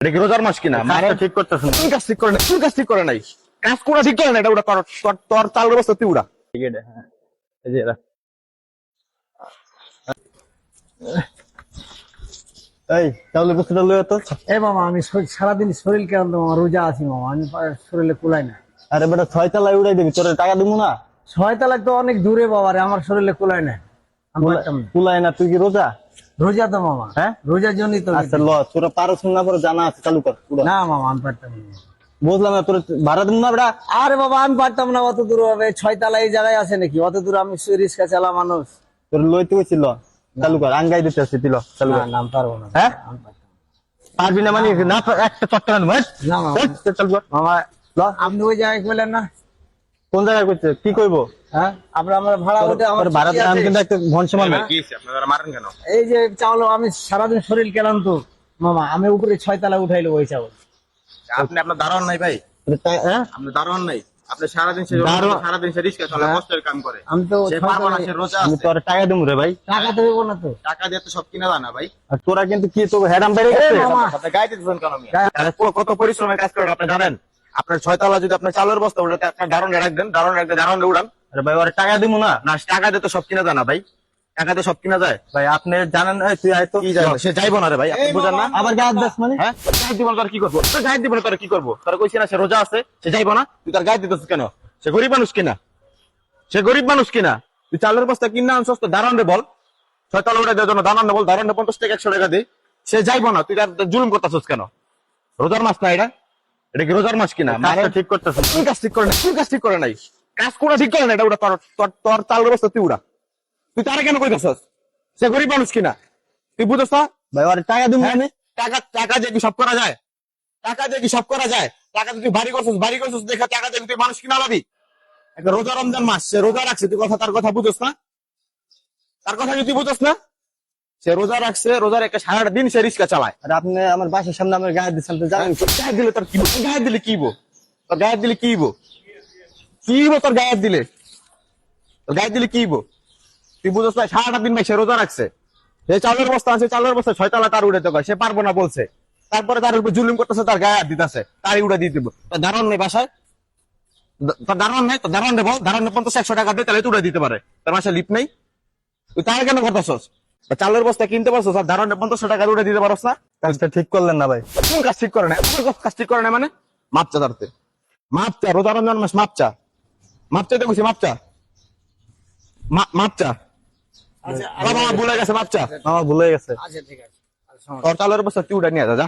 এটা কি রোজার মাস কিনা? কাজটা ঠিক করতেছেন। তুই কাজ ঠিক করে নাই, তুই কাজ ঠিক করে নাই, কাজ করা ঠিক করে না। এটা ওটা তোর চাল ব্যবস্থা তুই উড়া। ঠিক আছে, হ্যাঁ এই যে এরা। এই তাহলে বুঝতে লয়ে তো। এ মামা আমি সারাদিন শরীর কেমন মামা, রোজা আছি মামা, আমি শরীরে কুলাই না। আরে বেটা 6 তলায় উড়াই দিবি, তোর টাকা দিব না। 6 তলায় তো অনেক দূরে বাবা রে, আমার শরীরে কুলাই না, আমি পারতাম না। কুলাই না? তুই কি রোজা? রোজা তো মামা, হ্যাঁ রোজার জন্যই তো। আচ্ছা ল, তোরা পারছ না পরে জানা আছে, চালু কর উড়া। না মামা আমি পারতাম না। বুঝলাম না, তোর ভাড়া দিব না বেটা। আরে বাবা আমি পারতাম না অত দূর হবে, 6 তলায় এই জায়গায় আছে নাকি অত দূর? আমি রিক্সা চালা মানুষ। তোর লইতে কইছিল, চালু কর। আঙ্গাই দিতে আসছি, দিল চালু না কর। না আমি পারবো না, হ্যাঁ আমি পারতাম পারবি না মানে না, একটা চট্টগ্রাম না। না মামা, চালু কর। মামা আপনি ওই জায়গায় বললেন না। কোন জায়গায় করছে কি কইবো? হ্যাঁ আমরা ভাড়া ওঠে আমার তোর ভাড়া ছুটি আমি আছে। কিন্তু একটা ভনসা মারবে। কি হইছে আপনারা মারেন কেন? এই যে চাউল আমি সারাদিন শরীর কেলাম তো মামা, আমি উপরে 6 তলা উঠাইলো ওই চাউল। আপনি আপনার দারোয়ান নাই ভাই? হ্যাঁ আপনি দারোয়ান নাই? আপনি সারাদিন দারোয়ান- সে রিস্কা চলে, কষ্টের কাম করে। আমি তো সে 6 পারবো না, তলায়- সে রোজা আমি আছে। তোর টাকা দেবো রে ভাই। টাকা তো দেবো না তো। টাকা দিয়ে তো সব কিনা যায় না ভাই। আর তোরা কিন্তু কি তো হ্যারাম বেড়ে এ গেছে। মামা। আপনি গায়ে দিতেছেন কেন মিয়া? আরে কত পরিশ্রমের কাজ করেন আপনি জানেন? আপনার 6 তলা যদি আপনার চালের বস্তা উঠাতে আপনার দারোয়ান রাখবেন, দারোয়ান উড়ান। আরে ভাই ওরা টাকা দিব না। না, টাকা দিয়ে তো সব কিনা যায় না ভাই। টাকা দিয়ে সব কিনা যায়? ভাই আপনি জানেন, এই তুই আয় তো। কি যায়? সে যাইবো না রে ভাই, আপনি বুঝেন না? আবার গায়ে দাস মানে? হ্যাঁ, গায়ে দিব না তোর কি করবো? তোর গায়ে দিব না তোর কি করবো? তোর কইছি না সে রোজা আছে, সে যাইবো না, তুই তার গায়ে দিতেছিস কেন? সে গরিব মানুষ কিনা, সে গরিব মানুষ কিনা। তুই চালের বস্তা কিনা আনছস তো দারোয়ান রে বল, 6 তলা উঠে দেওয়ার জন্য দারোয়ান রে বল, দারোয়ান 50 টাকা 100 টাকা দে। সে যাইবো না, তুই তার জুলুম করতেছিস কেন? রোজার মাস না এটা? এটা কি রোজার মাস কিনা? কাজটা ঠিক করতেছেন। তুই কাজ ঠিক করে নাই, তুই কাজ ঠিক করে নাই, কাজ করা ঠিক করে না। এটা ওটা তোর চালের বস্তা তুই উড়া। তুই তারা কেন কইতেছস? সে গরিব মানুষ কিনা, তুই বুঝছ না? ভাই ওরা টাকা দিব হ্যাঁ? মানে? টাকা দিয়ে কি সব করা যায়? টাকা দিয়ে কি সব করা যায়? টাকা দিয়ে তুই বাড়ি করছিস দেখা টাকা দিয়ে তুই মানুষ কিনা লাবি? একটা রোজা রমজান মাস, সে রোজা রাখছে, তুই তার কথা বুঝোস না? তার কথা কি তুই বুঝোস না? সে রোজা রাখছে, রোজার একটা সারাটা দিন সে রিক্সা চালায়। আর আপনি আমার বাসার সামনে আমার গায়ে দিচ্ছেন তো জানেন। তোর গায়ে দিলে তোর কি হইবো? তোর গায়ে দিলে কি হইবো? তোর গায়ে দিলে কি হইবো? কি হইবো তোর গায়ে দিলে? তোর গায়ে দিলে কি হইবো? তুই বুঝোস না? সারাটা দিন ভাই সে রোজা রাখছে, সে চালের বস্তা আছে, চালের বস্তা 6 তলা তার উড়ে তো সে পারবো না বলছে, তারপরে তার উপর জুলুম করতেছে, তার গায়ে হাত দিতেছে, তারই উড়ে দিয়ে দিব। তোর দারোয়ান নেই বাসায়? তোর দারোয়ান নেই? তোর দারোয়ান বল, দারোয়ান 50-100 টাকা দিয়ে তাহলে উড়ে দিতে পারে। তার বাসায় লিপ নেই? তুই তার কেন করতেছস? চালের বস্তা কিনতে পারছস আর দারোয়ান 50 টাকা উড়ে দিতে পারছ না? কাজটা ঠিক করলেন না ভাই। কোন কাজ ঠিক করে না? কাজ ঠিক করে না মানে? মাপ চা ধরতে, মাপ চা, রোজা রমজান মাস মাপ চা, মাপ চাইতে বলছি, মাপ চা, মাপ চা। আচ্ছা বাবা ভুলে গেছে, মাপ চা। আমার ভুলে গেছে। আচ্ছা ঠিক আছে। তোর চালের বস্তা তুই উড়ে নিয়ে যা, যা।